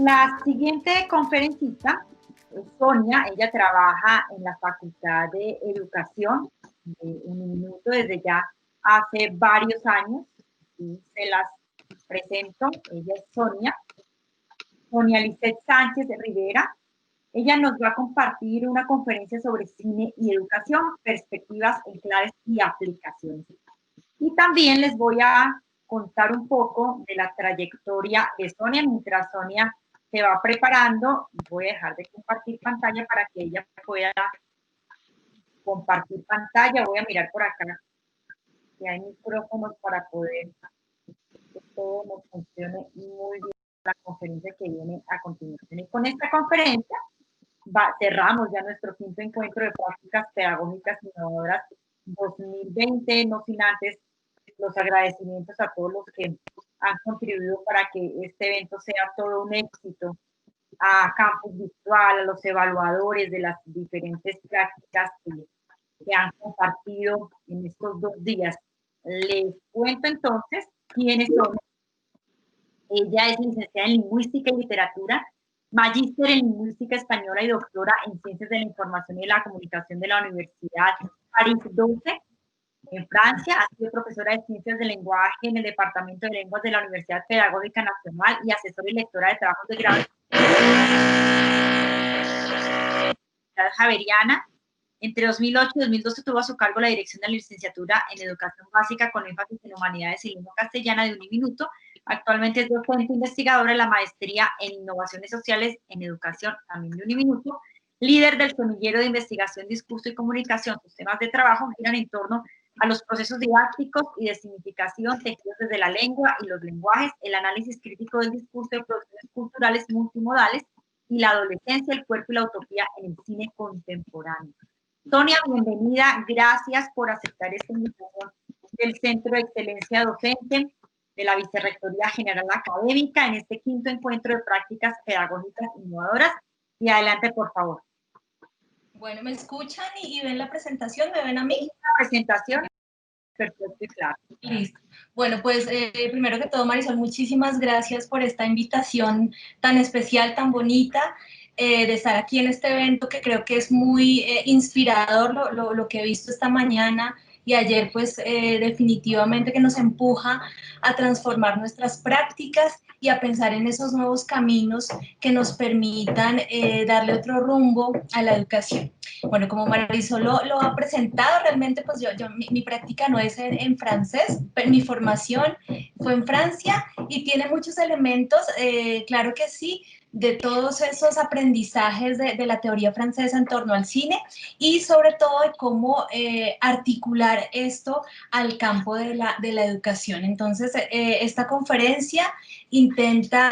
La siguiente conferencista es Sonia. Ella trabaja en la Facultad de Educación de Uniminuto desde ya hace varios años. Y se las presento. Ella es Sonia Lisset Sánchez Rivera. Ella nos va a compartir una conferencia sobre cine y educación, perspectivas en claves y aplicaciones. Y también les voy a contar un poco de la trayectoria de Sonia. Mientras Sonia se va preparando, voy a dejar de compartir pantalla para que ella pueda compartir pantalla. Voy a mirar por acá si hay micrófonos para poder que todo nos funcione muy bien la conferencia que viene a continuación. Y con esta conferencia cerramos ya nuestro quinto encuentro de prácticas pedagógicas innovadoras 2020, no sin antes los agradecimientos a todos los que han contribuido para que este evento sea todo un éxito, a Campus Virtual, a los evaluadores de las diferentes prácticas que han compartido en estos 2 días. Les cuento entonces quiénes son. Ella es licenciada en Lingüística y Literatura, magíster en Lingüística Española y doctora en Ciencias de la Información y la Comunicación de la Universidad París 12, en Francia. Ha sido profesora de Ciencias del Lenguaje en el Departamento de Lenguas de la Universidad Pedagógica Nacional y asesora y lectora de trabajos de grado Javeriana. Entre 2008 y 2012 tuvo a su cargo la dirección de la licenciatura en Educación Básica con énfasis en Humanidades y Lengua Castellana de Uniminuto. Actualmente es docente investigadora de la maestría en Innovaciones Sociales en Educación, también de Uniminuto. Líder del semillero de investigación, discurso y comunicación. Sus temas de trabajo giran en torno a los procesos didácticos y de significación tejidos desde la lengua y los lenguajes, el análisis crítico del discurso de producciones culturales multimodales y la adolescencia, el cuerpo y la utopía en el cine contemporáneo. Sonia, bienvenida. Gracias por aceptar esta invitación del Centro de Excelencia Docente de la Vicerrectoría General Académica en este quinto encuentro de prácticas pedagógicas innovadoras. Y adelante, por favor. Bueno, ¿me escuchan y ven la presentación? ¿Me ven a mí? La presentación, perfecto y claro. Listo. Bueno, pues primero que todo, Marisol, muchísimas gracias por esta invitación tan especial, tan bonita, de estar aquí en este evento que creo que es muy inspirador, lo que he visto esta mañana y ayer, pues definitivamente que nos empuja a transformar nuestras prácticas y a pensar en esos nuevos caminos que nos permitan darle otro rumbo a la educación. Bueno, como Marisol lo ha presentado, realmente pues mi práctica no es en francés, pero mi formación fue en Francia y tiene muchos elementos, claro que sí, de todos esos aprendizajes de la teoría francesa en torno al cine y sobre todo de cómo articular esto al campo de la educación. Entonces, esta conferencia intenta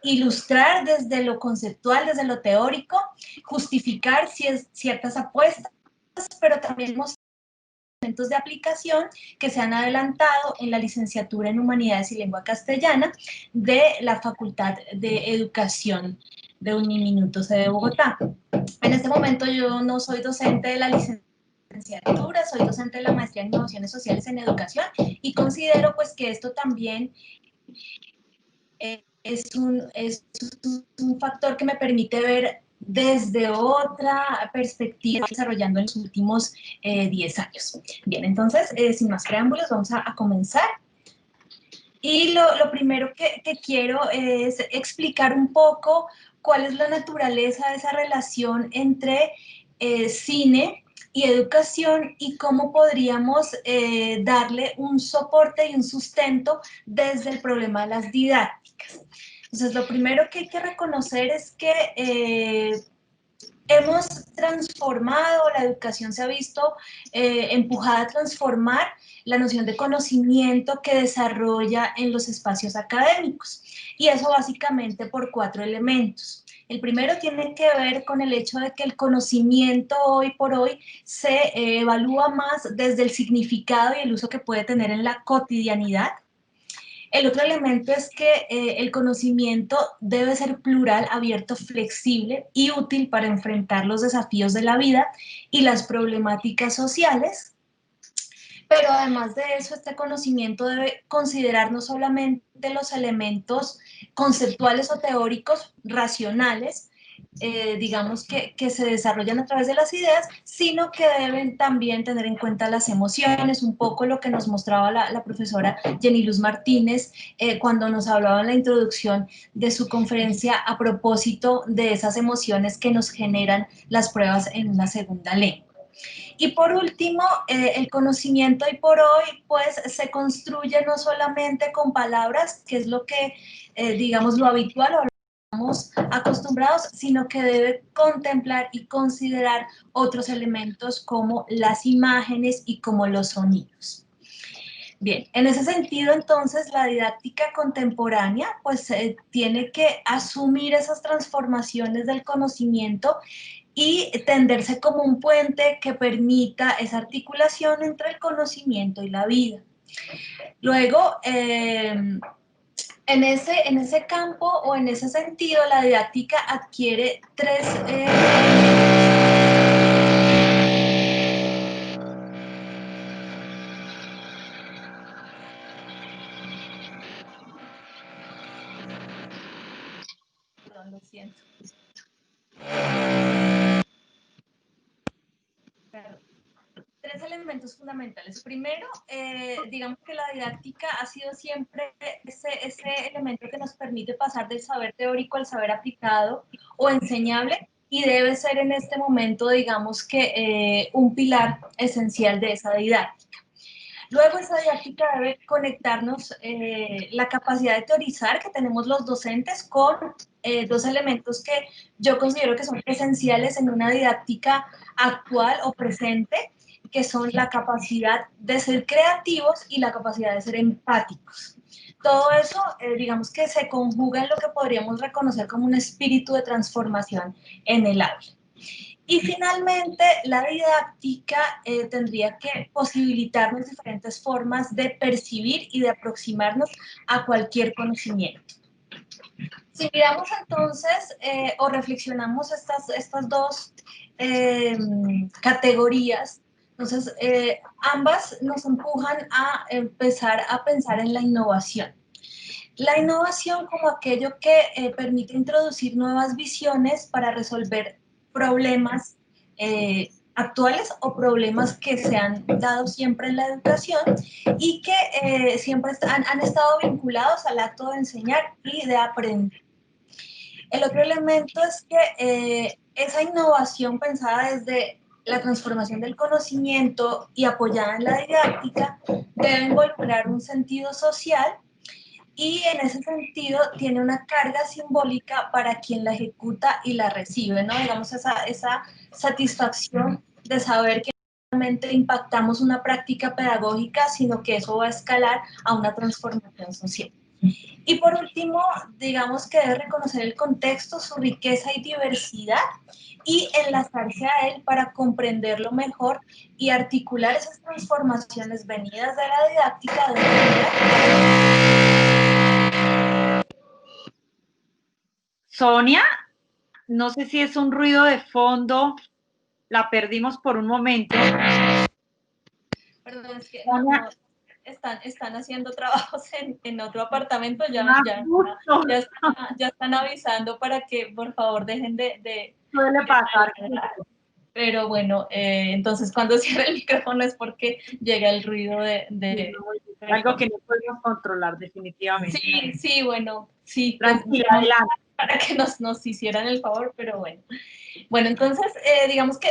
ilustrar desde lo conceptual, desde lo teórico, justificar ciertas apuestas, pero también mostrar elementos de aplicación que se han adelantado en la licenciatura en Humanidades y Lengua Castellana de la Facultad de Educación de Uniminuto de Bogotá. En este momento yo no soy docente de la licenciatura, soy docente de la maestría en Innovaciones Sociales en Educación y considero pues que esto también es un factor que me permite ver desde otra perspectiva desarrollando en los últimos 10 años. Bien, entonces, sin más preámbulos, vamos a comenzar. Y lo primero que quiero es explicar un poco cuál es la naturaleza de esa relación entre cine y educación y cómo podríamos darle un soporte y un sustento desde el problema de las didácticas. Entonces, lo primero que hay que reconocer es que hemos transformado, la educación se ha visto empujada a transformar la noción de conocimiento que desarrolla en los espacios académicos. Y eso básicamente por 4 elementos. El primero tiene que ver con el hecho de que el conocimiento hoy por hoy se evalúa más desde el significado y el uso que puede tener en la cotidianidad. El otro elemento es que el conocimiento debe ser plural, abierto, flexible y útil para enfrentar los desafíos de la vida y las problemáticas sociales. Pero además de eso, este conocimiento debe considerar no solamente los elementos conceptuales o teóricos racionales, digamos que se desarrollan a través de las ideas, sino que deben también tener en cuenta las emociones, un poco lo que nos mostraba la profesora Jenny Luz Martínez cuando nos hablaba en la introducción de su conferencia a propósito de esas emociones que nos generan las pruebas en una segunda lengua. Y por último, el conocimiento hoy por hoy, pues se construye no solamente con palabras, que es lo que, digamos, lo habitual o lo que estamos acostumbrados, sino que debe contemplar y considerar otros elementos como las imágenes y como los sonidos. Bien, en ese sentido, entonces, la didáctica contemporánea, pues, tiene que asumir esas transformaciones del conocimiento y tenderse como un puente que permita esa articulación entre el conocimiento y la vida. Luego, en ese campo o en ese sentido, la didáctica adquiere tres... Perdón, lo siento. Tres elementos fundamentales. Primero, digamos que la didáctica ha sido siempre ese elemento que nos permite pasar del saber teórico al saber aplicado o enseñable y debe ser en este momento, digamos que un pilar esencial de esa didáctica. Luego esa didáctica debe conectarnos la capacidad de teorizar que tenemos los docentes con dos elementos que yo considero que son esenciales en una didáctica actual o presente, que son la capacidad de ser creativos y la capacidad de ser empáticos. Todo eso, digamos que se conjuga en lo que podríamos reconocer como un espíritu de transformación en el aula. Y finalmente, la didáctica tendría que posibilitarnos diferentes formas de percibir y de aproximarnos a cualquier conocimiento. Si miramos entonces o reflexionamos estas dos categorías, entonces ambas nos empujan a empezar a pensar en la innovación. La innovación como aquello que permite introducir nuevas visiones para resolver problemas actuales o problemas que se han dado siempre en la educación y que siempre han estado vinculados al acto de enseñar y de aprender. El otro elemento es que esa innovación pensada desde la transformación del conocimiento y apoyada en la didáctica debe involucrar un sentido social y en ese sentido tiene una carga simbólica para quien la ejecuta y la recibe, ¿no? Digamos, esa satisfacción de saber que no solamente impactamos una práctica pedagógica, sino que eso va a escalar a una transformación social. Y por último, digamos que debe reconocer el contexto, su riqueza y diversidad y enlazarse a él para comprenderlo mejor y articular esas transformaciones venidas de la didáctica de una manera. Sonia, no sé si es un ruido de fondo, la perdimos por un momento. Perdón, es que no, están haciendo trabajos en otro apartamento, ya están avisando para que por favor dejen de suele pasar. Pero bueno, entonces cuando cierre el micrófono es porque llega el ruido algo que no podemos controlar definitivamente. Sí, bueno, sí. Tranquila, adelante. Para que nos hicieran el favor, pero bueno. Bueno, entonces, digamos que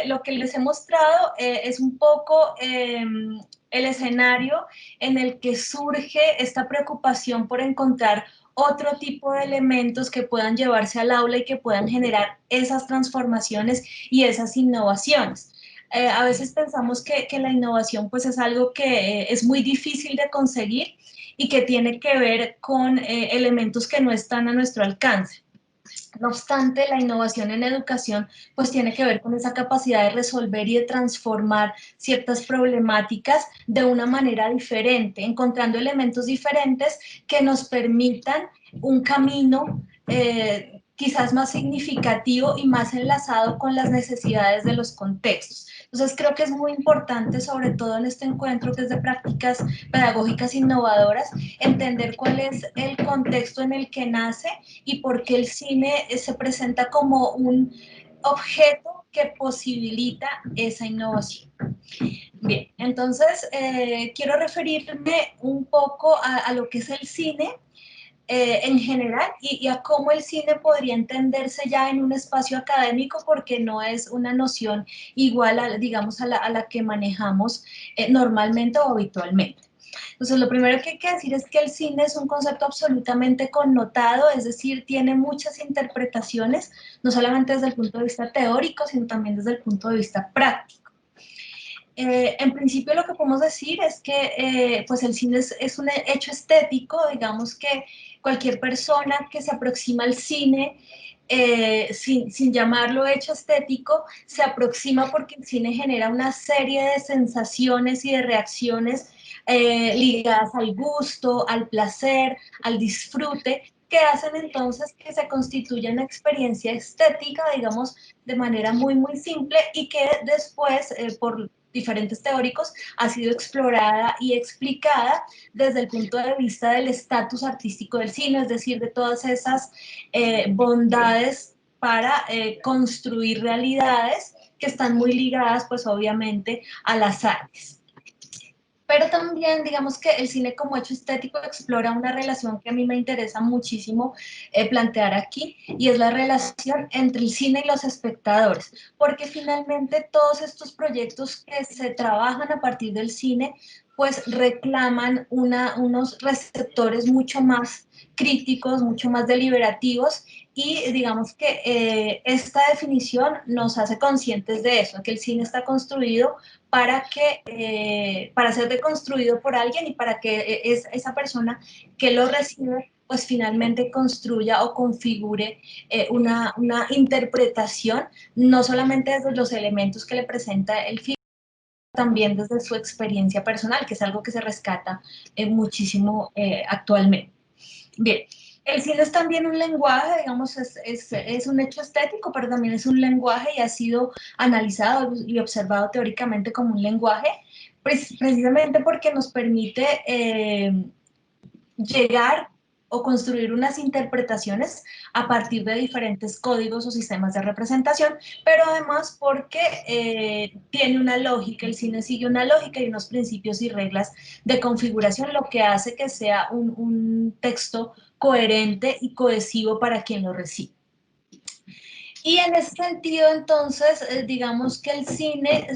lo que les he mostrado es un poco el escenario en el que surge esta preocupación por encontrar otro tipo de elementos que puedan llevarse al aula y que puedan generar esas transformaciones y esas innovaciones. A veces pensamos que la innovación pues es algo que es muy difícil de conseguir y que tiene que ver con elementos que no están a nuestro alcance. No obstante, la innovación en educación pues tiene que ver con esa capacidad de resolver y de transformar ciertas problemáticas de una manera diferente, encontrando elementos diferentes que nos permitan un camino quizás más significativo y más enlazado con las necesidades de los contextos. Entonces creo que es muy importante, sobre todo en este encuentro que es de prácticas pedagógicas innovadoras, entender cuál es el contexto en el que nace y por qué el cine se presenta como un objeto que posibilita esa innovación. Bien, entonces quiero referirme un poco a lo que es el cine en general y a cómo el cine podría entenderse ya en un espacio académico porque no es una noción igual a, digamos, a la que manejamos normalmente o habitualmente. Entonces, lo primero que hay que decir es que el cine es un concepto absolutamente connotado, es decir, tiene muchas interpretaciones, no solamente desde el punto de vista teórico, sino también desde el punto de vista práctico. En principio lo que podemos decir es que pues el cine es un hecho estético, digamos que cualquier persona que se aproxima al cine sin llamarlo hecho estético, se aproxima porque el cine genera una serie de sensaciones y de reacciones ligadas al gusto, al placer, al disfrute, que hacen entonces que se constituya una experiencia estética, digamos, de manera muy, muy simple y que después, por diferentes teóricos, ha sido explorada y explicada desde el punto de vista del estatus artístico del cine, es decir, de todas esas bondades para construir realidades que están muy ligadas, pues obviamente, a las artes. Pero también, digamos que el cine como hecho estético explora una relación que a mí me interesa muchísimo plantear aquí, y es la relación entre el cine y los espectadores, porque finalmente todos estos proyectos que se trabajan a partir del cine, pues reclaman unos receptores mucho más críticos, mucho más deliberativos, y digamos que esta definición nos hace conscientes de eso, que el cine está construido para ser deconstruido por alguien y para que esa persona que lo recibe pues finalmente construya o configure una interpretación, no solamente desde los elementos que le presenta el film, también desde su experiencia personal, que es algo que se rescata muchísimo actualmente. Bien, el cine es también un lenguaje, digamos, es un hecho estético, pero también es un lenguaje y ha sido analizado y observado teóricamente como un lenguaje, precisamente porque nos permite llegar o construir unas interpretaciones a partir de diferentes códigos o sistemas de representación, pero además porque tiene una lógica, el cine sigue una lógica y unos principios y reglas de configuración, lo que hace que sea un texto coherente y cohesivo para quien lo recibe. Y en ese sentido, entonces, digamos que el cine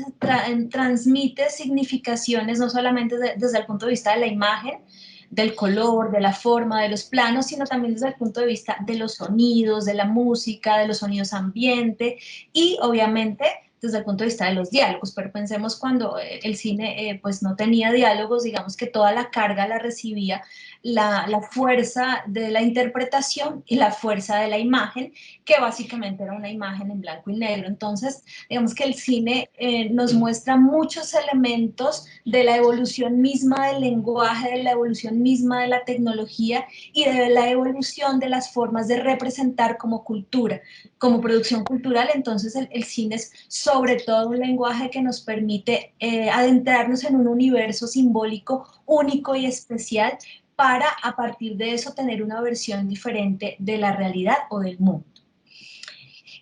transmite significaciones no solamente desde el punto de vista de la imagen, del color, de la forma, de los planos, sino también desde el punto de vista de los sonidos, de la música, de los sonidos ambiente y obviamente desde el punto de vista de los diálogos, pero pensemos cuando el cine pues no tenía diálogos, digamos que toda la carga la recibía la fuerza de la interpretación y la fuerza de la imagen, que básicamente era una imagen en blanco y negro. Entonces, digamos que el cine nos muestra muchos elementos de la evolución misma del lenguaje, de la evolución misma de la tecnología y de la evolución de las formas de representar como cultura, como producción cultural. Entonces, el cine es sobre todo un lenguaje que nos permite adentrarnos en un universo simbólico único y especial para a partir de eso tener una versión diferente de la realidad o del mundo.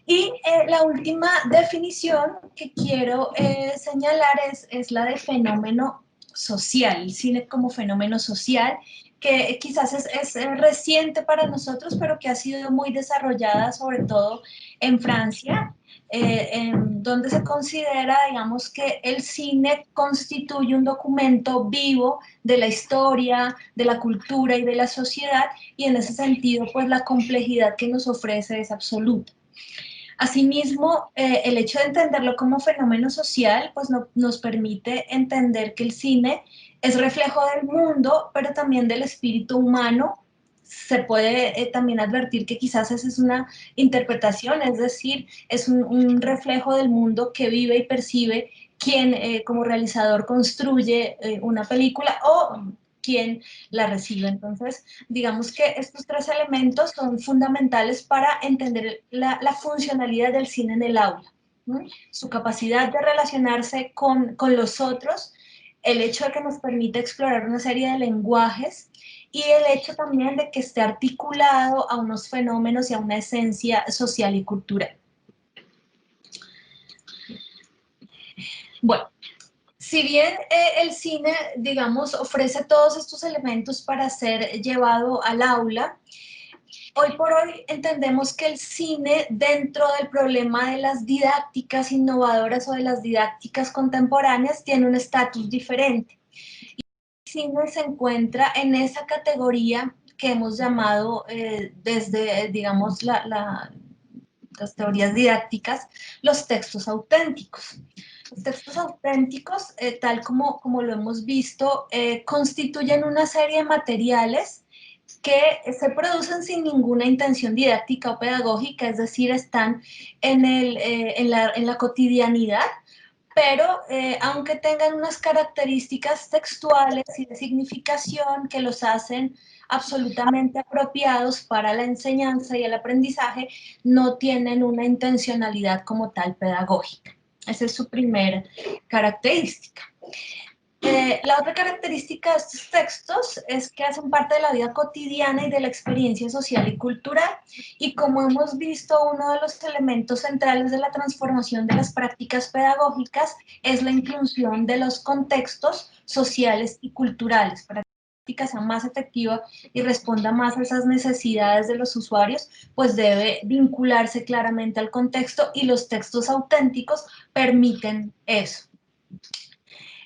Y la última definición que quiero señalar es la de fenómeno social, el cine como fenómeno social, que quizás es reciente para nosotros, pero que ha sido muy desarrollada sobre todo en Francia, en donde se considera, digamos, que el cine constituye un documento vivo de la historia, de la cultura y de la sociedad, y en ese sentido, pues la complejidad que nos ofrece es absoluta. Asimismo, el hecho de entenderlo como fenómeno social, pues nos permite entender que el cine es reflejo del mundo, pero también del espíritu humano. Se puede también advertir que quizás esa es una interpretación, es decir, es un reflejo del mundo que vive y percibe quien como realizador construye una película o quien la recibe. Entonces, digamos que estos tres elementos son fundamentales para entender la funcionalidad del cine en el aula. su capacidad de relacionarse con los otros, el hecho de que nos permite explorar una serie de lenguajes y el hecho también de que esté articulado a unos fenómenos y a una esencia social y cultural. Bueno, si bien el cine, digamos, ofrece todos estos elementos para ser llevado al aula, hoy por hoy entendemos que el cine, dentro del problema de las didácticas innovadoras o de las didácticas contemporáneas, tiene un estatus diferente. Y el cine se encuentra en esa categoría que hemos llamado desde, digamos, las teorías didácticas, los textos auténticos. Los textos auténticos, tal como lo hemos visto, constituyen una serie de materiales que se producen sin ninguna intención didáctica o pedagógica, es decir, están en la cotidianidad, pero aunque tengan unas características textuales y de significación que los hacen absolutamente apropiados para la enseñanza y el aprendizaje, no tienen una intencionalidad como tal pedagógica. Esa es su primera característica. La otra característica de estos textos es que hacen parte de la vida cotidiana y de la experiencia social y cultural, y como hemos visto, uno de los elementos centrales de la transformación de las prácticas pedagógicas es la inclusión de los contextos sociales y culturales para que la práctica sea más efectiva y responda más a esas necesidades de los usuarios, pues debe vincularse claramente al contexto, y los textos auténticos permiten eso.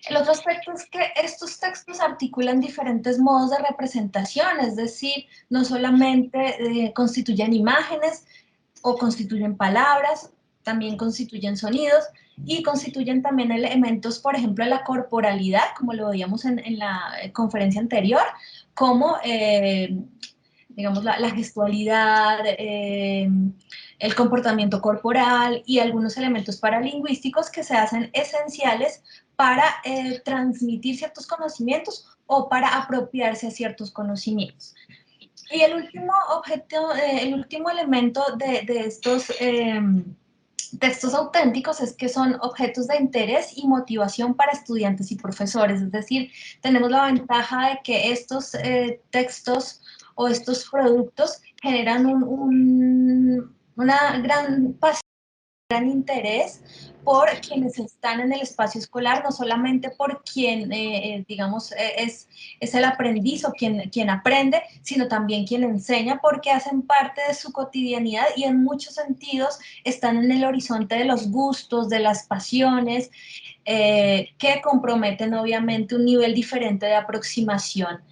El otro aspecto es que estos textos articulan diferentes modos de representación, es decir, no solamente constituyen imágenes o constituyen palabras, también constituyen sonidos y constituyen también elementos, por ejemplo, de la corporalidad, como lo veíamos en la conferencia anterior, como, digamos, la gestualidad, el comportamiento corporal y algunos elementos paralingüísticos que se hacen esenciales para transmitir ciertos conocimientos o para apropiarse a ciertos conocimientos. Y el último objeto, el último elemento de estos textos auténticos es que son objetos de interés y motivación para estudiantes y profesores. Es decir, tenemos la ventaja de que estos textos o estos productos generan una gran pasión, gran interés por quienes están en el espacio escolar, no solamente por quien, digamos, es el aprendiz o quien aprende, sino también quien enseña, porque hacen parte de su cotidianidad y en muchos sentidos están en el horizonte de los gustos, de las pasiones, que comprometen obviamente un nivel diferente de aproximación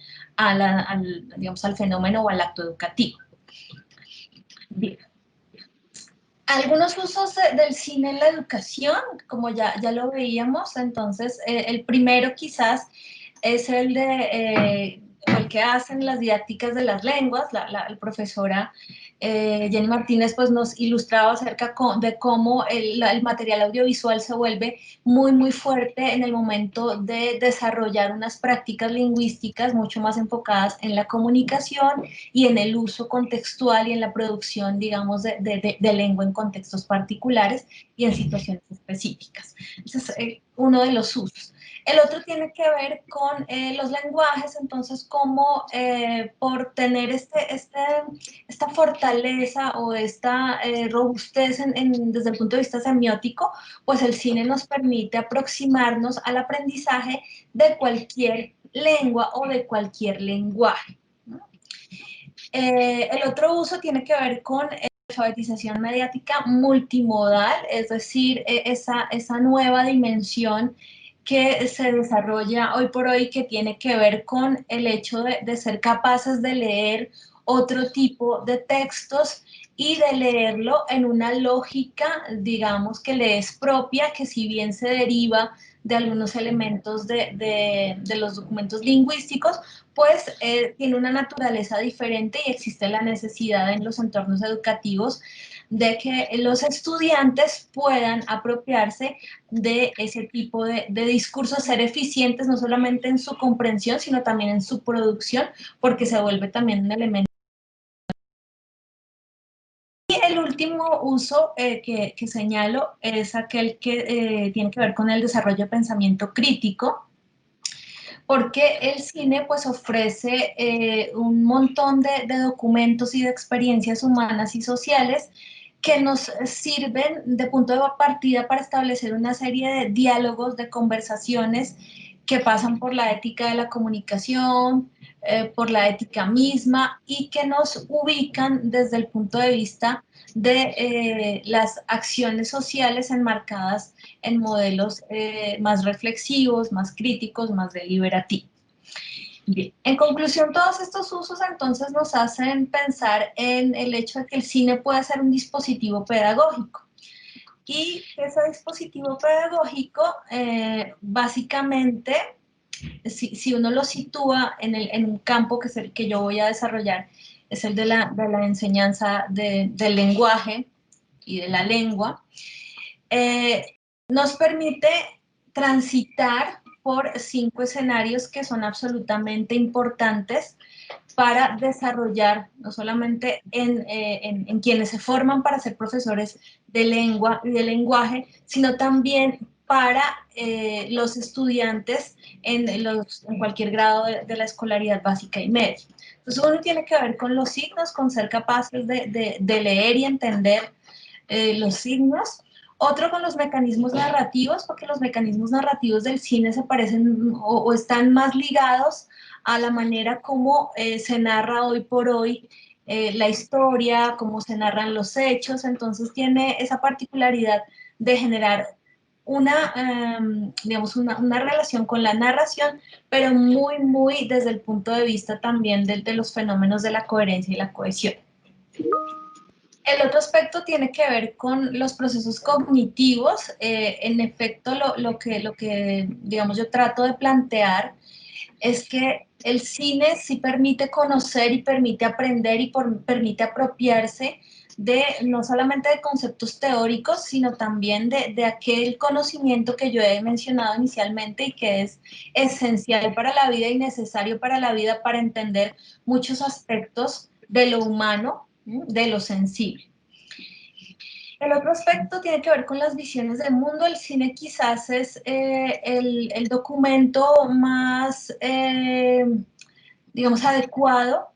digamos, al fenómeno o al acto educativo. Bien. Algunos usos del cine en la educación, como ya lo veíamos, entonces el primero quizás es el que hacen las didácticas de las lenguas. La profesora Jenny Martínez pues nos ilustraba acerca de cómo el material audiovisual se vuelve muy, muy fuerte en el momento de desarrollar unas prácticas lingüísticas mucho más enfocadas en la comunicación y en el uso contextual y en la producción, digamos, de lengua en contextos particulares y en situaciones específicas. Ese es uno de los usos. El otro tiene que ver con los lenguajes, entonces como por tener esta fortaleza o esta robustez desde el punto de vista semiótico, pues el cine nos permite aproximarnos al aprendizaje de cualquier lengua o de cualquier lenguaje. El otro uso tiene que ver con alfabetización mediática multimodal, es decir, esa nueva dimensión que se desarrolla hoy por hoy, que tiene que ver con el hecho de ser capaces de leer otro tipo de textos y de leerlo en una lógica, digamos, que le es propia, que si bien se deriva de algunos elementos de los documentos lingüísticos, pues tiene una naturaleza diferente y existe la necesidad en los entornos educativos de que los estudiantes puedan apropiarse de ese tipo de discursos, ser eficientes no solamente en su comprensión, sino también en su producción, porque se vuelve también un elemento. Y el último uso que señalo es aquel que tiene que ver con el desarrollo de pensamiento crítico, porque el cine pues ofrece un montón de documentos y de experiencias humanas y sociales que nos sirven de punto de partida para establecer una serie de diálogos, de conversaciones que pasan por la ética de la comunicación, por la ética misma y que nos ubican desde el punto de vista de las acciones sociales enmarcadas en modelos más reflexivos, más críticos, más deliberativos. Bien, en conclusión, todos estos usos entonces nos hacen pensar en el hecho de que el cine puede ser un dispositivo pedagógico y ese dispositivo pedagógico básicamente, si uno lo sitúa en un campo que es el que yo voy a desarrollar, es el de la enseñanza del lenguaje y de la lengua, nos permite transitar por 5 escenarios que son absolutamente importantes para desarrollar, no solamente en quienes se forman para ser profesores de lengua y de lenguaje, sino también para los estudiantes en cualquier grado de la escolaridad básica y media. Entonces uno tiene que ver con los signos, con ser capaces de leer y entender los signos. Otro con los mecanismos narrativos, porque los mecanismos narrativos del cine se parecen o están más ligados a la manera como se narra hoy por hoy la historia, cómo se narran los hechos, entonces tiene esa particularidad de generar digamos, una relación con la narración, pero muy, muy desde el punto de vista también de los fenómenos de la coherencia y la cohesión. El otro aspecto tiene que ver con los procesos cognitivos. En efecto, lo que, digamos, yo trato de plantear es que el cine sí permite conocer y permite aprender y permite apropiarse de no solamente de conceptos teóricos, sino también de aquel conocimiento que yo he mencionado inicialmente y que es esencial para la vida y necesario para la vida para entender muchos aspectos de lo humano, de lo sensible. El otro aspecto tiene que ver con las visiones del mundo. El cine quizás es el documento más, digamos, adecuado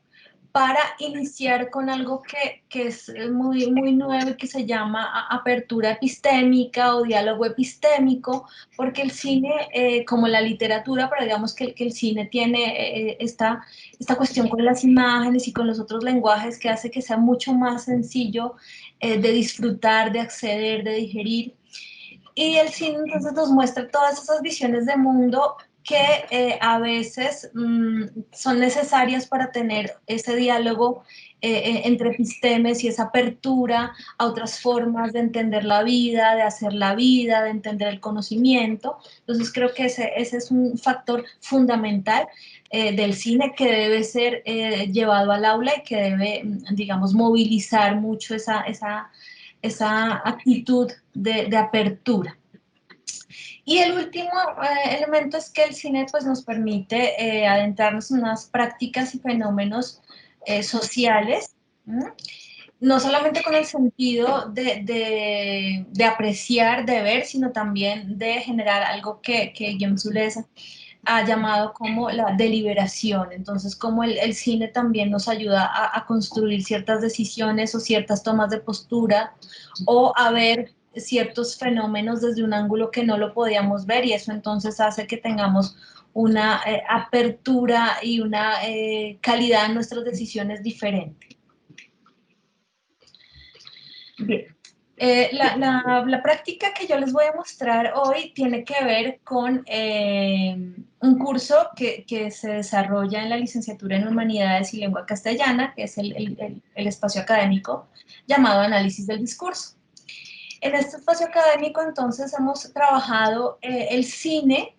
para iniciar con algo que es muy, muy nuevo y que se llama apertura epistémica o diálogo epistémico, porque el cine, como la literatura, pero digamos que el cine tiene esta cuestión con las imágenes y con los otros lenguajes que hace que sea mucho más sencillo de disfrutar, de acceder, de digerir. Y el cine entonces nos muestra todas esas visiones de mundo que a veces son necesarias para tener ese diálogo entre epistemes y esa apertura a otras formas de entender la vida, de hacer la vida, de entender el conocimiento. Entonces creo que ese es un factor fundamental del cine que debe ser llevado al aula y que debe, digamos, movilizar mucho esa actitud de apertura. Y el último elemento es que el cine pues, nos permite adentrarnos en unas prácticas y fenómenos sociales, ¿no? No solamente con el sentido de apreciar, de ver, sino también de generar algo que Guillaume Zuleza ha llamado como la deliberación. Entonces, como el cine también nos ayuda a construir ciertas decisiones o ciertas tomas de postura o a ver ciertos fenómenos desde un ángulo que no lo podíamos ver y eso entonces hace que tengamos una apertura y una calidad en nuestras decisiones diferente. Bien. La práctica que yo les voy a mostrar hoy tiene que ver con un curso que se desarrolla en la licenciatura en Humanidades y Lengua Castellana, que es el espacio académico llamado Análisis del Discurso. En este espacio académico entonces hemos trabajado el cine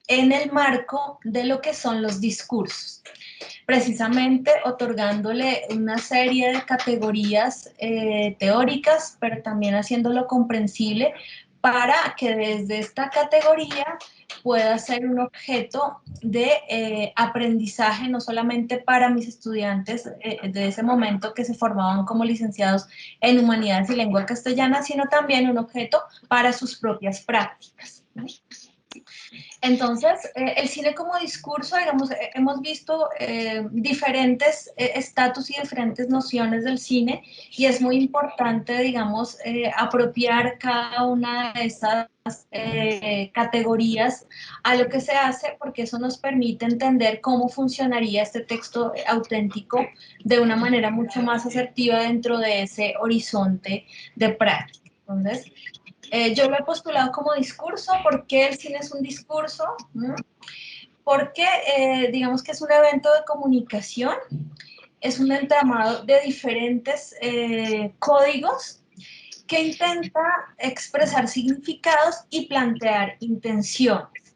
en el marco de lo que son los discursos, precisamente otorgándole una serie de categorías teóricas, pero también haciéndolo comprensible para que desde esta categoría pueda ser un objeto de aprendizaje, no solamente para mis estudiantes de ese momento que se formaban como licenciados en Humanidades y Lengua Castellana, sino también un objeto para sus propias prácticas. Entonces, el cine como discurso, digamos, hemos visto diferentes estatus y diferentes nociones del cine y es muy importante, digamos, apropiar cada una de esas categorías a lo que se hace porque eso nos permite entender cómo funcionaría este texto auténtico de una manera mucho más asertiva dentro de ese horizonte de práctica. Entonces, yo lo he postulado como discurso. ¿Por qué el cine es un discurso? ¿Mm? Porque digamos que es un evento de comunicación, es un entramado de diferentes códigos que intenta expresar significados y plantear intenciones.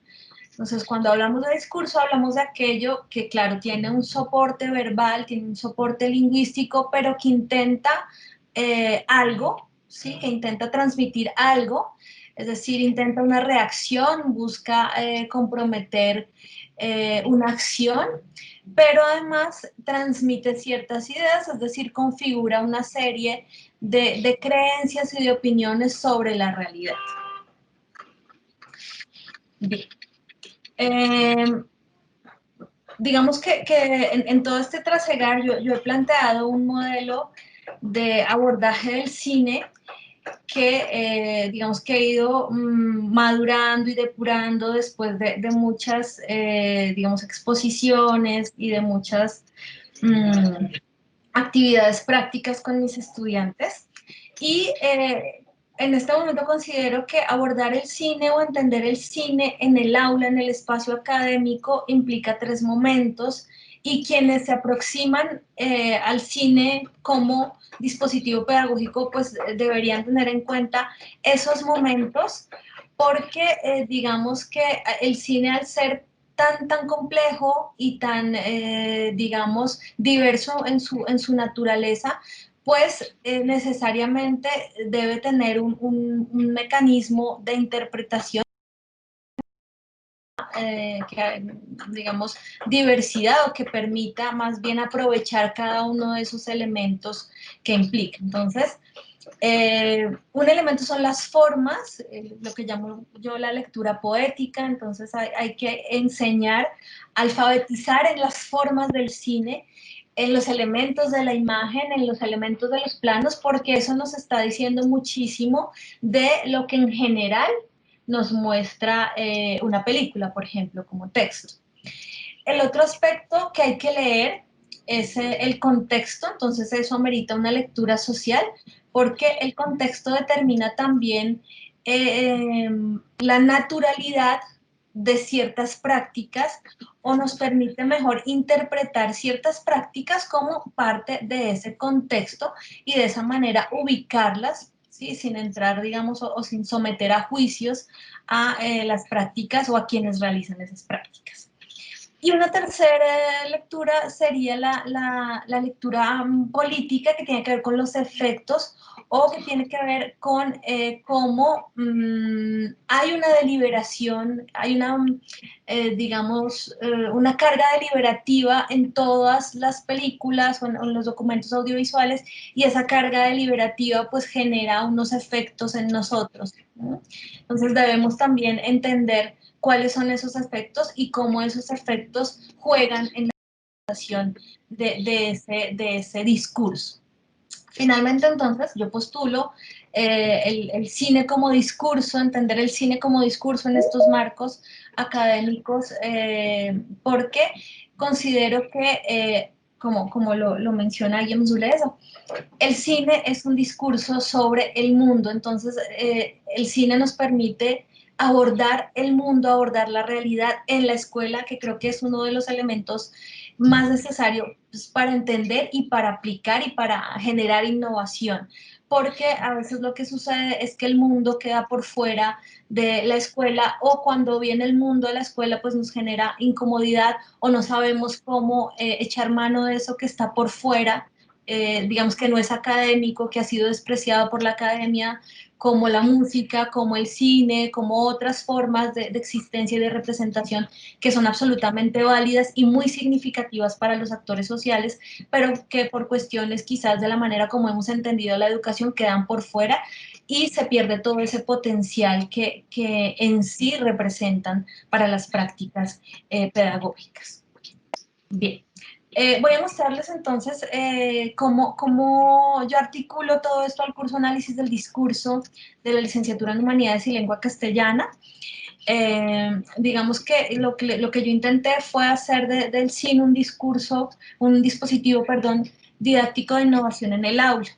Entonces, cuando hablamos de discurso, hablamos de aquello que, claro, tiene un soporte verbal, tiene un soporte lingüístico, pero que intenta algo, ¿sí? Que intenta transmitir algo, es decir, intenta una reacción, busca comprometer una acción, pero además transmite ciertas ideas, es decir, configura una serie de creencias y de opiniones sobre la realidad. Bien. Digamos que en todo este trasegar yo he planteado un modelo de abordaje del cine que digamos que he ido madurando y depurando después de muchas, digamos, exposiciones y de muchas actividades prácticas con mis estudiantes. Y en este momento considero que abordar el cine o entender el cine en el aula, en el espacio académico, implica tres momentos y quienes se aproximan al cine como dispositivo pedagógico, pues deberían tener en cuenta esos momentos porque digamos que el cine al ser tan complejo y tan, digamos, diverso en su naturaleza, pues necesariamente debe tener un mecanismo de interpretación que, digamos, diversidad o que permita más bien aprovechar cada uno de esos elementos que implica. Entonces, un elemento son las formas, lo que llamo yo la lectura poética, entonces hay que enseñar, alfabetizar en las formas del cine, en los elementos de la imagen, en los elementos de los planos, porque eso nos está diciendo muchísimo de lo que en general nos muestra una película, por ejemplo, como texto. El otro aspecto que hay que leer es el contexto, entonces eso amerita una lectura social, porque el contexto determina también la naturalidad de ciertas prácticas o nos permite mejor interpretar ciertas prácticas como parte de ese contexto y de esa manera ubicarlas, ¿sí? Sin entrar, digamos, o sin someter a juicios a las prácticas o a quienes realizan esas prácticas. Y una tercera lectura sería la lectura política que tiene que ver con los efectos o que tiene que ver con cómo hay una deliberación, hay una, digamos, una carga deliberativa en todas las películas o en los documentos audiovisuales y esa carga deliberativa pues genera unos efectos en nosotros, ¿no? Entonces debemos también entender cuáles son esos efectos y cómo esos efectos juegan en la realización de ese discurso. Finalmente, entonces, yo postulo el cine como discurso, entender el cine como discurso en estos marcos académicos, porque considero que, como lo menciona Guillaume Zuleza, el cine es un discurso sobre el mundo, entonces el cine nos permite abordar el mundo, abordar la realidad en la escuela, que creo que es uno de los elementos más necesarios pues, para entender y para aplicar y para generar innovación. Porque a veces lo que sucede es que el mundo queda por fuera de la escuela o cuando viene el mundo de la escuela pues nos genera incomodidad o no sabemos cómo echar mano de eso que está por fuera digamos que no es académico, que ha sido despreciado por la academia, como la música, como el cine, como otras formas de existencia y de representación que son absolutamente válidas y muy significativas para los actores sociales, pero que por cuestiones quizás de la manera como hemos entendido la educación quedan por fuera y se pierde todo ese potencial que en sí representan para las prácticas pedagógicas. Bien. Voy a mostrarles entonces cómo yo articulo todo esto al curso Análisis del Discurso de la licenciatura en Humanidades y Lengua Castellana. Digamos que lo que yo intenté fue hacer del cine un dispositivo, perdón, didáctico de innovación en el aula.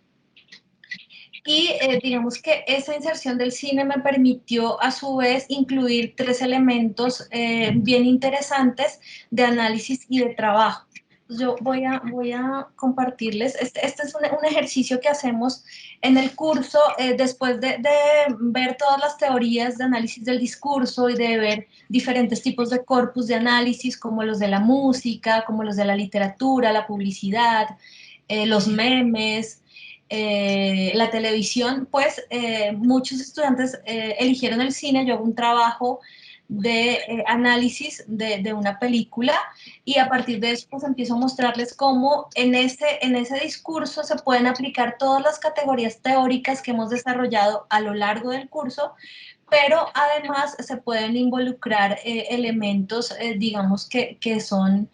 Y digamos que esa inserción del cine me permitió a su vez incluir tres elementos bien interesantes de análisis y de trabajo. Yo voy a compartirles, este es un ejercicio que hacemos en el curso después de ver todas las teorías de análisis del discurso y de ver diferentes tipos de corpus de análisis como los de la música, como los de la literatura, la publicidad, los memes, la televisión, pues muchos estudiantes eligieron el cine. Yo hago un trabajo de análisis de una película y a partir de eso pues empiezo a mostrarles cómo en ese discurso se pueden aplicar todas las categorías teóricas que hemos desarrollado a lo largo del curso, pero además se pueden involucrar elementos, digamos, que son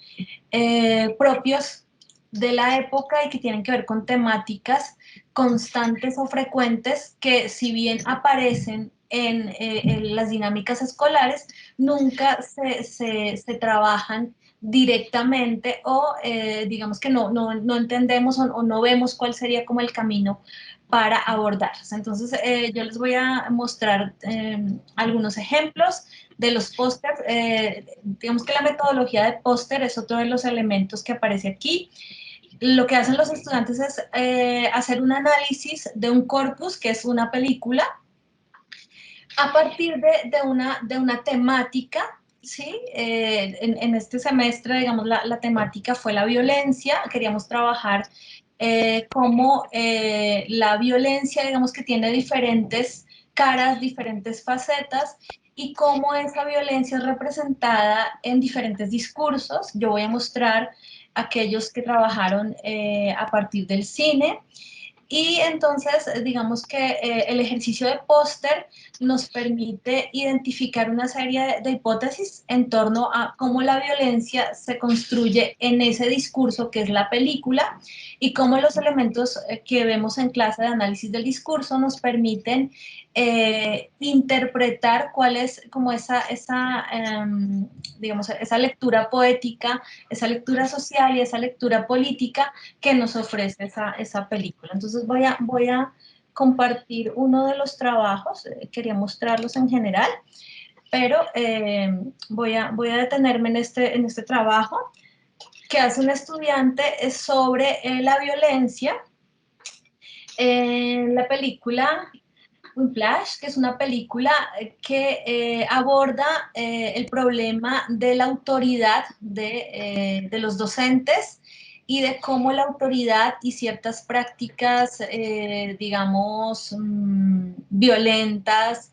propios de la época y que tienen que ver con temáticas constantes o frecuentes que si bien aparecen en las dinámicas escolares, nunca se trabajan directamente o digamos que no entendemos o no vemos cuál sería como el camino para abordarlas. Entonces yo les voy a mostrar algunos ejemplos de los pósters. Digamos que la metodología de póster es otro de los elementos que aparece aquí. Lo que hacen los estudiantes es hacer un análisis de un corpus, que es una película, a partir de una temática, ¿sí? En este semestre, digamos, la temática fue la violencia. Queríamos trabajar cómo la violencia, digamos, que tiene diferentes caras, diferentes facetas, y cómo esa violencia es representada en diferentes discursos. Yo voy a mostrar aquellos que trabajaron a partir del cine. Y entonces, digamos que el ejercicio de póster nos permite identificar una serie de hipótesis en torno a cómo la violencia se construye en ese discurso que es la película y cómo los elementos que vemos en clase de análisis del discurso nos permiten interpretar cuál es como digamos, esa lectura poética, esa lectura social y esa lectura política que nos ofrece esa película. Entonces voy a compartir uno de los trabajos, quería mostrarlos en general, pero voy a detenerme en este trabajo que hace un estudiante sobre la violencia en la película Whiplash, que es una película que aborda el problema de la autoridad de los docentes y de cómo la autoridad y ciertas prácticas, digamos, violentas,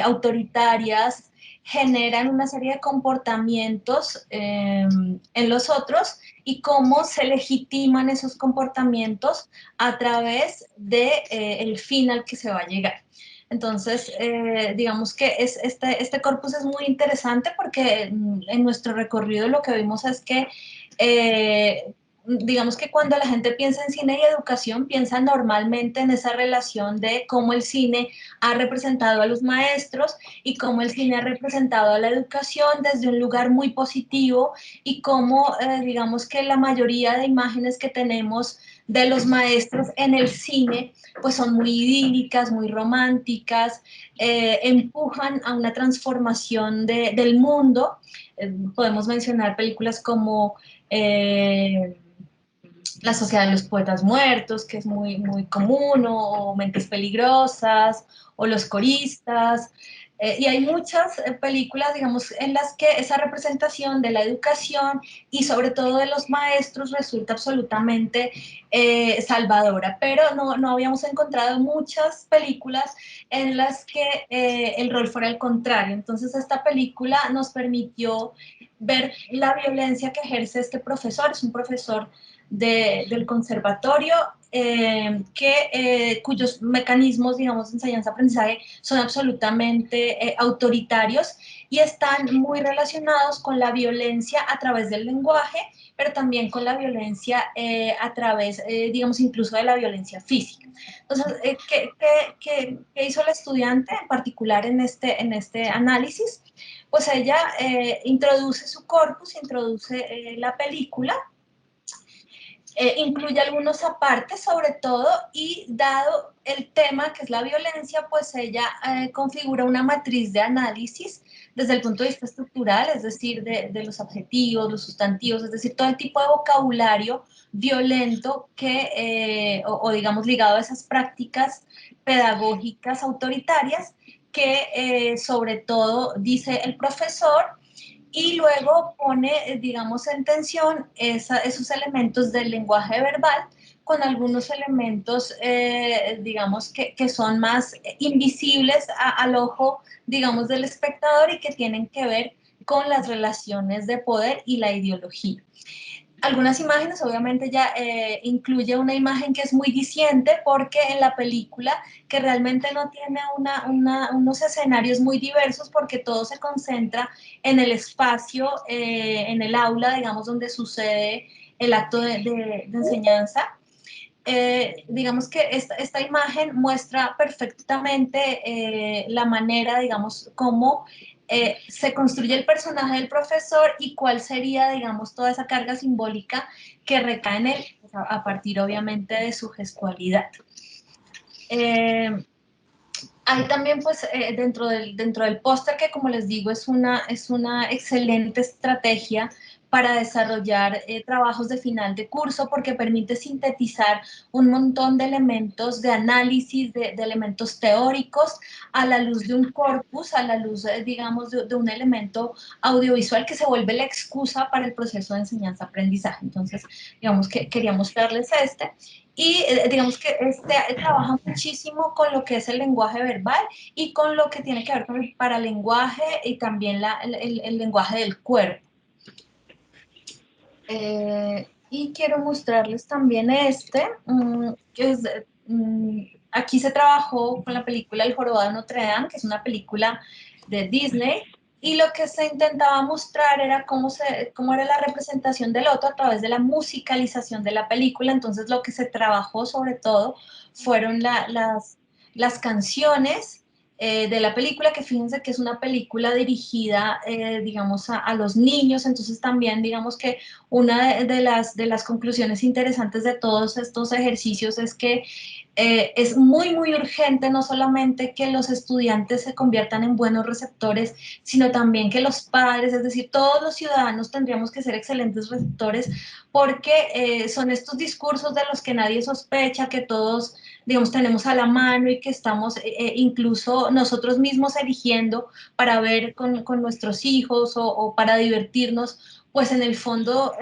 autoritarias, generan una serie de comportamientos en los otros y cómo se legitiman esos comportamientos a través de el fin al que se va a llegar. Entonces, digamos que este corpus es muy interesante porque en nuestro recorrido lo que vimos es que digamos que cuando la gente piensa en cine y educación, piensa normalmente en esa relación de cómo el cine ha representado a los maestros y cómo el cine ha representado a la educación desde un lugar muy positivo y cómo, digamos que la mayoría de imágenes que tenemos de los maestros en el cine, pues son muy idílicas, muy románticas, empujan a una transformación del mundo. Podemos mencionar películas como La Sociedad de los Poetas Muertos, que es muy común, o Mentes Peligrosas, o Los Coristas. Y hay muchas películas, digamos, en las que esa representación de la educación y sobre todo de los maestros resulta absolutamente salvadora, pero no habíamos encontrado muchas películas en las que el rol fuera el contrario. Entonces esta película nos permitió ver la violencia que ejerce este profesor, es un profesor del conservatorio, cuyos mecanismos, digamos, de enseñanza-aprendizaje son absolutamente autoritarios y están muy relacionados con la violencia a través del lenguaje, pero también con la violencia a través, digamos, incluso de la violencia física. Entonces, ¿qué hizo la estudiante en particular en este análisis? Pues ella introduce su corpus, introduce la película, incluye algunos apartes sobre todo y dado el tema que es la violencia, pues ella configura una matriz de análisis desde el punto de vista estructural, es decir, de los adjetivos, los sustantivos, es decir, todo el tipo de vocabulario violento digamos ligado a esas prácticas pedagógicas autoritarias que sobre todo dice el profesor y luego pone, digamos, en tensión esos elementos del lenguaje verbal con algunos elementos, digamos, que son más invisibles al ojo, digamos, del espectador y que tienen que ver con las relaciones de poder y la ideología. Algunas imágenes, obviamente ya incluye una imagen que es muy diciente porque en la película que realmente no tiene unos escenarios muy diversos porque todo se concentra en el espacio, en el aula, digamos, donde sucede el acto de enseñanza. Digamos que esta imagen muestra perfectamente la manera, digamos, cómo se construye el personaje del profesor y cuál sería, digamos, toda esa carga simbólica que recae en él, pues, a partir, obviamente, de su gestualidad. Hay también, pues, dentro del póster, que como les digo, es una excelente estrategia para desarrollar trabajos de final de curso porque permite sintetizar un montón de elementos de análisis, de elementos teóricos a la luz de un corpus, a la luz, digamos, de un elemento audiovisual que se vuelve la excusa para el proceso de enseñanza-aprendizaje. Entonces, digamos que quería mostrarles este. Y digamos que trabaja muchísimo con lo que es el lenguaje verbal y con lo que tiene que ver con el paralenguaje y también el lenguaje del cuerpo. Y quiero mostrarles también que es, aquí se trabajó con la película El Jorobado de Notre Dame, que es una película de Disney, y lo que se intentaba mostrar era cómo era la representación del otro a través de la musicalización de la película. Entonces lo que se trabajó sobre todo fueron las canciones de la película, que fíjense que es una película dirigida, digamos, a los niños. Entonces también, digamos que una de las conclusiones interesantes de todos estos ejercicios es que es muy urgente no solamente que los estudiantes se conviertan en buenos receptores, sino también que los padres, es decir, todos los ciudadanos tendríamos que ser excelentes receptores porque son estos discursos de los que nadie sospecha, que todos, digamos, tenemos a la mano y que estamos incluso nosotros mismos eligiendo para ver con nuestros hijos o para divertirnos, pues en el fondo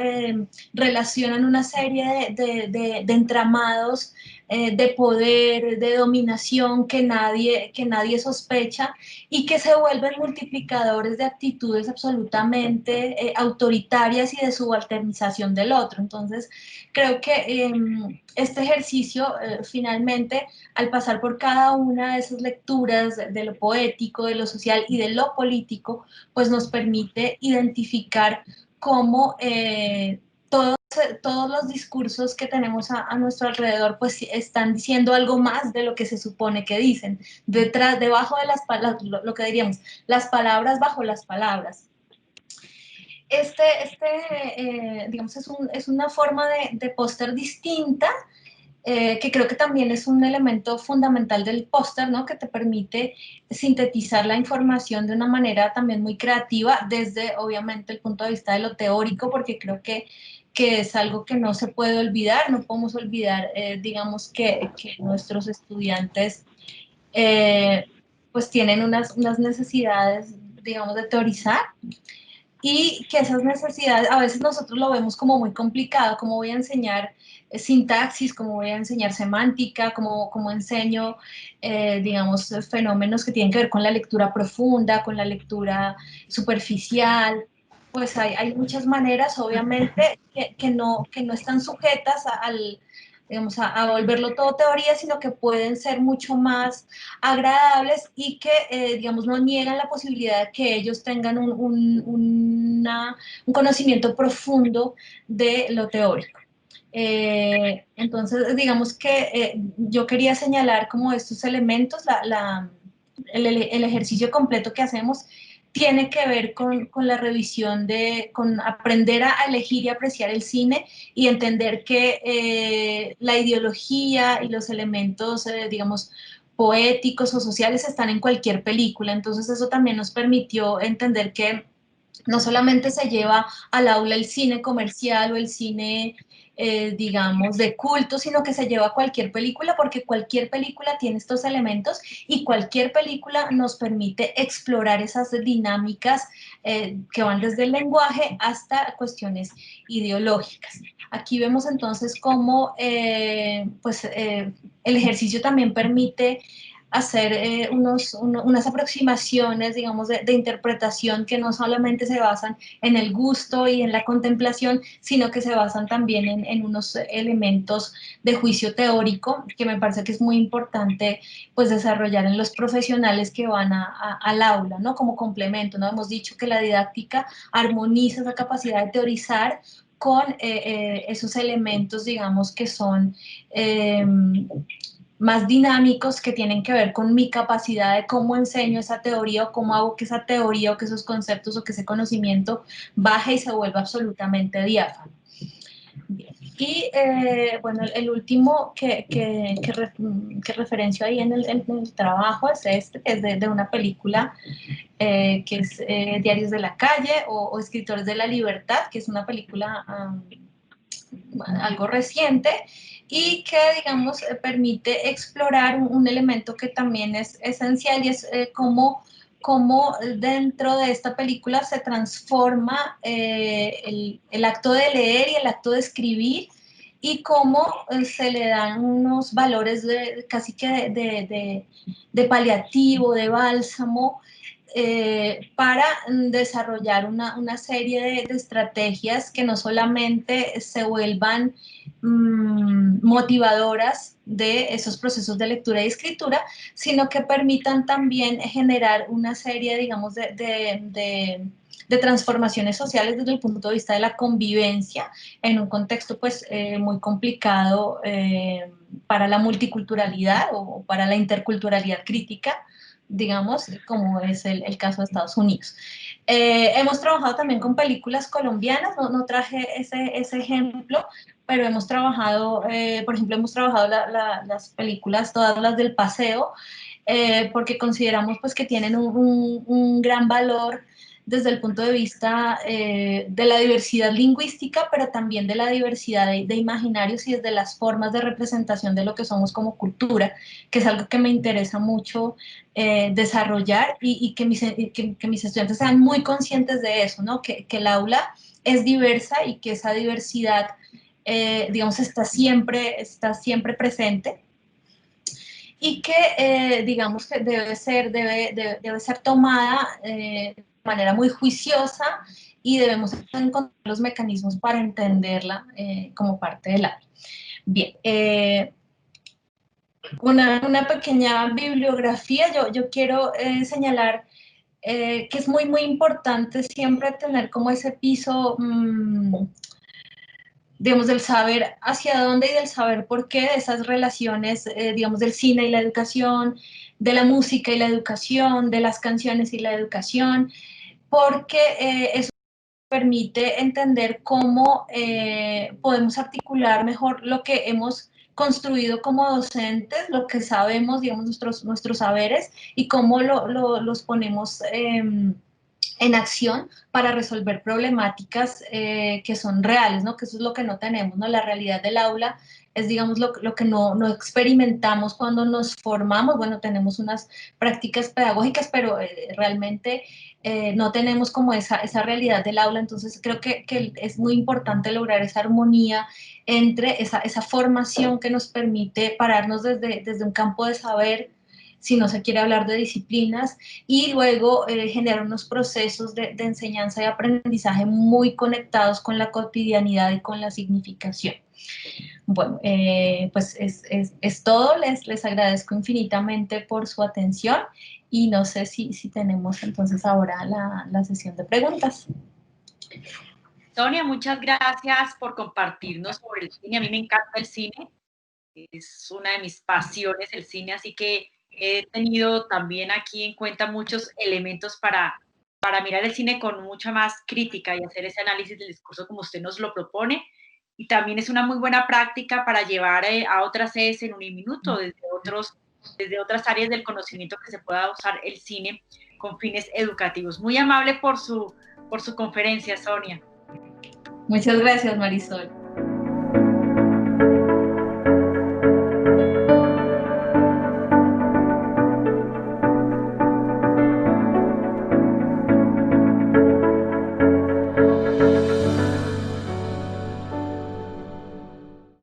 relacionan una serie de entramados de poder, de dominación que nadie sospecha y que se vuelven multiplicadores de actitudes absolutamente autoritarias y de subalternización del otro. Entonces, creo que este ejercicio finalmente, al pasar por cada una de esas lecturas de lo poético, de lo social y de lo político, pues nos permite identificar cómo todos los discursos que tenemos a nuestro alrededor pues están diciendo algo más de lo que se supone que dicen, debajo de las palabras, lo que diríamos, las palabras bajo las palabras. Digamos, es una forma de póster distinta, que creo que también es un elemento fundamental del póster, ¿no? Que te permite sintetizar la información de una manera también muy creativa, desde obviamente el punto de vista de lo teórico, porque creo que es algo que no se puede olvidar, no podemos olvidar, digamos, que nuestros estudiantes pues tienen unas necesidades, digamos, de teorizar, y que esas necesidades, a veces nosotros lo vemos como muy complicado, como voy a enseñar sintaxis, como voy a enseñar semántica, como enseño, digamos, fenómenos que tienen que ver con la lectura profunda, con la lectura superficial. Pues hay muchas maneras, obviamente, que no están sujetas digamos, a volverlo todo teoría, sino que pueden ser mucho más agradables y que, digamos, no niegan la posibilidad de que ellos tengan un conocimiento profundo de lo teórico. Entonces, digamos que yo quería señalar como estos elementos, el ejercicio completo que hacemos tiene que ver con la revisión con aprender a elegir y apreciar el cine y entender que la ideología y los elementos, digamos, poéticos o sociales están en cualquier película. Entonces eso también nos permitió entender que no solamente se lleva al aula el cine comercial o el cine, digamos, de culto, sino que se lleva a cualquier película, porque cualquier película tiene estos elementos y cualquier película nos permite explorar esas dinámicas que van desde el lenguaje hasta cuestiones ideológicas. Aquí vemos entonces cómo pues, el ejercicio también permite hacer unas aproximaciones, digamos, de interpretación que no solamente se basan en el gusto y en la contemplación, sino que se basan también en unos elementos de juicio teórico, que me parece que es muy importante pues desarrollar en los profesionales que van al aula, ¿no? Como complemento, ¿no? Hemos dicho que la didáctica armoniza esa capacidad de teorizar con esos elementos, digamos, que son más dinámicos, que tienen que ver con mi capacidad de cómo enseño esa teoría o cómo hago que esa teoría o que esos conceptos o que ese conocimiento baje y se vuelva absolutamente diáfano. Bien. Y bueno, el último que referencio ahí en el trabajo es este, que es de una película que es Diarios de la Calle o Escritores de la Libertad, que es una película algo reciente y que, digamos, permite explorar un elemento que también es esencial y es cómo dentro de esta película se transforma el acto de leer y el acto de escribir y cómo se le dan unos valores casi que de paliativo, de bálsamo, para desarrollar una serie de estrategias que no solamente se vuelvan motivadoras de esos procesos de lectura y escritura, sino que permitan también generar una serie, digamos, de transformaciones sociales desde el punto de vista de la convivencia en un contexto pues muy complicado para la multiculturalidad o para la interculturalidad crítica, digamos, como es el caso de Estados Unidos. Hemos trabajado también con películas colombianas, no traje ese ejemplo, pero hemos trabajado, por ejemplo, hemos trabajado las películas, todas las del Paseo, porque consideramos pues que tienen un gran valor desde el punto de vista de la diversidad lingüística, pero también de la diversidad de imaginarios y desde las formas de representación de lo que somos como cultura, que es algo que me interesa mucho desarrollar y que mis estudiantes sean muy conscientes de eso, ¿no? Que el aula es diversa y que esa diversidad, digamos, está siempre presente y que, digamos, que debe ser tomada de manera muy juiciosa y debemos encontrar los mecanismos para entenderla como parte del aula. Bien, una pequeña bibliografía, yo quiero señalar que es muy importante siempre tener como ese piso digamos, del saber hacia dónde y del saber por qué, de esas relaciones, digamos, del cine y la educación, de la música y la educación, de las canciones y la educación, porque eso permite entender cómo podemos articular mejor lo que hemos construido como docentes, lo que sabemos, digamos, nuestros saberes y cómo los ponemos en acción para resolver problemáticas que son reales, ¿no? Que eso es lo que no tenemos, ¿no? La realidad del aula es digamos, lo que no experimentamos cuando nos formamos. Bueno, tenemos unas prácticas pedagógicas, pero realmente no tenemos como esa realidad del aula. Entonces creo que es muy importante lograr esa armonía entre esa formación que nos permite pararnos desde un campo de saber, si no se quiere hablar de disciplinas, y luego generar unos procesos de enseñanza y aprendizaje muy conectados con la cotidianidad y con la significación. Bueno, pues es todo. Les agradezco infinitamente por su atención y no sé si tenemos entonces ahora la sesión de preguntas. Sonia, muchas gracias por compartirnos sobre el cine. A mí me encanta el cine, es una de mis pasiones el cine, así que he tenido también aquí en cuenta muchos elementos para mirar el cine con mucha más crítica y hacer ese análisis del discurso como usted nos lo propone. Y también es una muy buena práctica para llevar a otras sedes en un minuto, desde otras áreas del conocimiento que se pueda usar el cine con fines educativos. Muy amable por su conferencia, Sonia. Muchas gracias, Marisol.